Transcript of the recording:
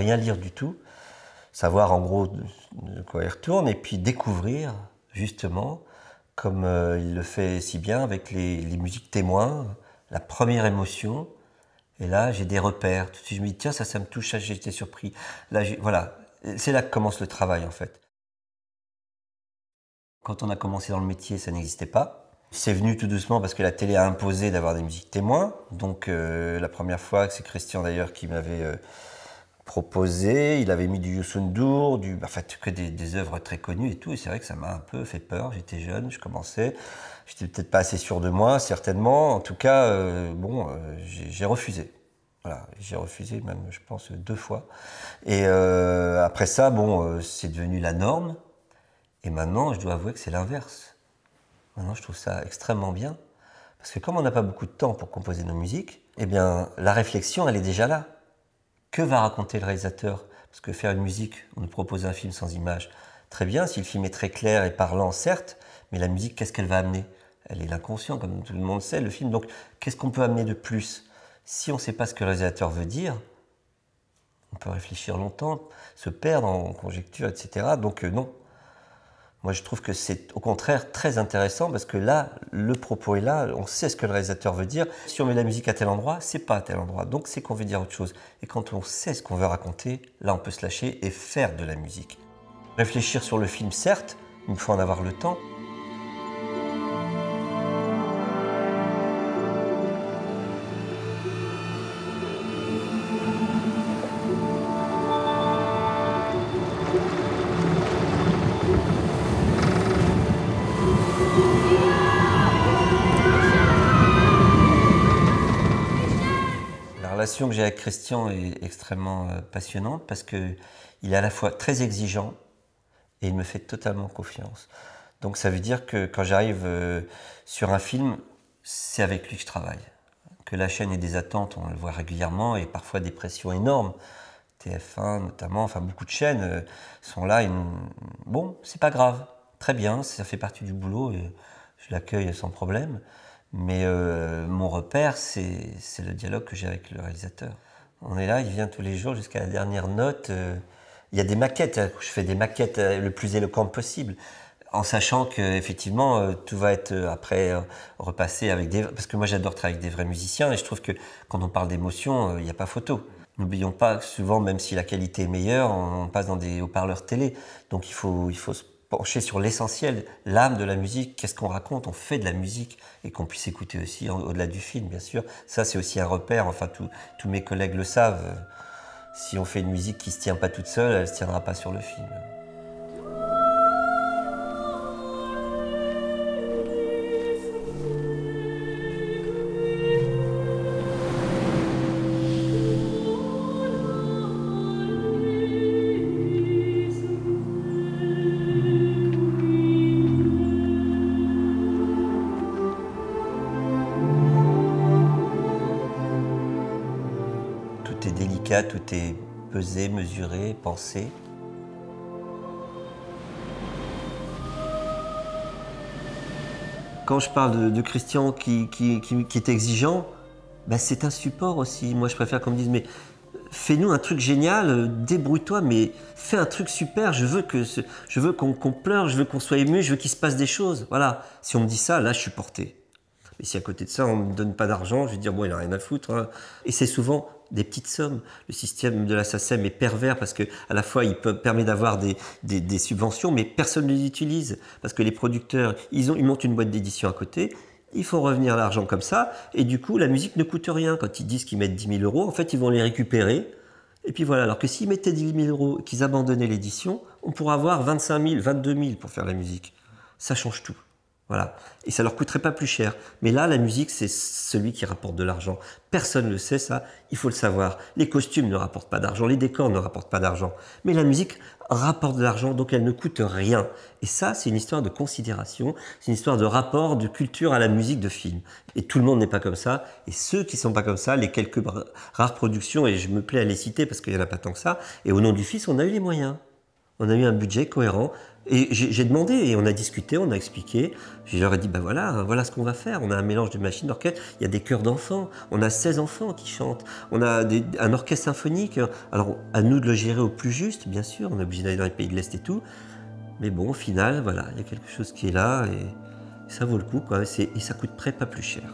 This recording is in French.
rien lire du tout, savoir en gros de quoi il retourne, et puis découvrir, justement, comme il le fait si bien avec les musiques témoins, la première émotion. Et là, j'ai des repères. Tout de suite, je me dis, tiens, ça me touche, ça, j'ai été surpris. Là, voilà, c'est là que commence le travail, en fait. Quand on a commencé dans le métier, ça n'existait pas. C'est venu tout doucement parce que la télé a imposé d'avoir des musiques témoins. Donc, la première fois, c'est Christian d'ailleurs qui m'avait proposé. Il avait mis du Youssou N'Dour, enfin, que des œuvres très connues et tout. Et c'est vrai que ça m'a un peu fait peur. J'étais jeune, je commençais. J'étais peut-être pas assez sûr de moi, certainement. En tout cas, j'ai refusé. Voilà, j'ai refusé même, je pense, 2 fois. Et après ça, c'est devenu la norme. Et maintenant, je dois avouer que c'est l'inverse. Maintenant, je trouve ça extrêmement bien. Parce que comme on n'a pas beaucoup de temps pour composer nos musiques, eh bien, la réflexion, elle est déjà là. Que va raconter le réalisateur? Parce que faire une musique, on nous propose un film sans image, très bien, si le film est très clair et parlant, certes, mais la musique, qu'est-ce qu'elle va amener? Elle est l'inconscient, comme tout le monde sait, le film. Donc, qu'est-ce qu'on peut amener de plus? Si on ne sait pas ce que le réalisateur veut dire, on peut réfléchir longtemps, se perdre en conjecture, etc. Donc, non. Moi, je trouve que c'est au contraire très intéressant parce que là, le propos est là, on sait ce que le réalisateur veut dire. Si on met la musique à tel endroit, c'est pas à tel endroit, donc c'est qu'on veut dire autre chose. Et quand on sait ce qu'on veut raconter, là, on peut se lâcher et faire de la musique. Réfléchir sur le film, certes, il faut en avoir le temps. La relation que j'ai avec Christian est extrêmement passionnante parce qu'il est à la fois très exigeant et il me fait totalement confiance. Donc ça veut dire que quand j'arrive sur un film, c'est avec lui que je travaille. Que la chaîne ait des attentes, on le voit régulièrement, et parfois des pressions énormes. TF1 notamment, enfin beaucoup de chaînes sont là. Bon, c'est pas grave, très bien, ça fait partie du boulot et je l'accueille sans problème. Mais mon repère, c'est le dialogue que j'ai avec le réalisateur. On est là, il vient tous les jours jusqu'à la dernière note. Il y a des maquettes, je fais des maquettes le plus éloquentes possible, en sachant qu'effectivement, tout va être après repassé avec des... Parce que moi, j'adore travailler avec des vrais musiciens, et je trouve que quand on parle d'émotion, il n'y a pas photo. N'oublions pas que souvent, même si la qualité est meilleure, on passe dans des haut-parleurs télé. Donc il faut se pencher sur l'essentiel, l'âme de la musique, qu'est-ce qu'on raconte, on fait de la musique, et qu'on puisse écouter aussi au-delà du film, bien sûr. Ça, c'est aussi un repère, enfin, tous mes collègues le savent. Si on fait une musique qui ne se tient pas toute seule, elle ne se tiendra pas sur le film. Tout est délicat, tout est pesé, mesuré, pensé. Quand je parle de Christian qui est exigeant, ben c'est un support aussi. Moi, je préfère qu'on me dise, mais fais-nous un truc génial, débrouille-toi, mais fais un truc super, je veux qu'on pleure, je veux qu'on soit ému, je veux qu'il se passe des choses. Voilà, si on me dit ça, là, je suis porté. Et si à côté de ça, on ne me donne pas d'argent, je vais dire, bon, il n'a rien à foutre. Hein. Et c'est souvent des petites sommes. Le système de la SACEM est pervers parce qu'à la fois, il permet d'avoir des subventions, mais personne ne les utilise. Parce que les producteurs, ils montent une boîte d'édition à côté, ils font revenir l'argent comme ça, et du coup, la musique ne coûte rien. Quand ils disent qu'ils mettent 10 000 euros, en fait, ils vont les récupérer. Et puis voilà, alors que s'ils mettaient 10 000 euros, qu'ils abandonnaient l'édition, on pourrait avoir 25 000, 22 000 pour faire la musique. Ça change tout. Voilà. Et ça leur coûterait pas plus cher. Mais là, la musique, c'est celui qui rapporte de l'argent. Personne ne le sait, ça. Il faut le savoir. Les costumes ne rapportent pas d'argent. Les décors ne rapportent pas d'argent. Mais la musique rapporte de l'argent, donc elle ne coûte rien. Et ça, c'est une histoire de considération. C'est une histoire de rapport, de culture à la musique de film. Et tout le monde n'est pas comme ça. Et ceux qui sont pas comme ça, les quelques rares productions, et je me plais à les citer parce qu'il y en a pas tant que ça, et au nom du Fils, on a eu les moyens. On a eu un budget cohérent. Et j'ai demandé, et on a discuté, on a expliqué. Je leur ai dit, ben voilà ce qu'on va faire. On a un mélange de machines d'orchestre. Il y a des chœurs d'enfants. On a 16 enfants qui chantent. On a un orchestre symphonique. Alors, à nous de le gérer au plus juste, bien sûr. On est obligé d'aller dans les pays de l'Est et tout. Mais bon, au final, voilà, il y a quelque chose qui est là et ça vaut le coup, quoi. Et ça coûte près pas plus cher.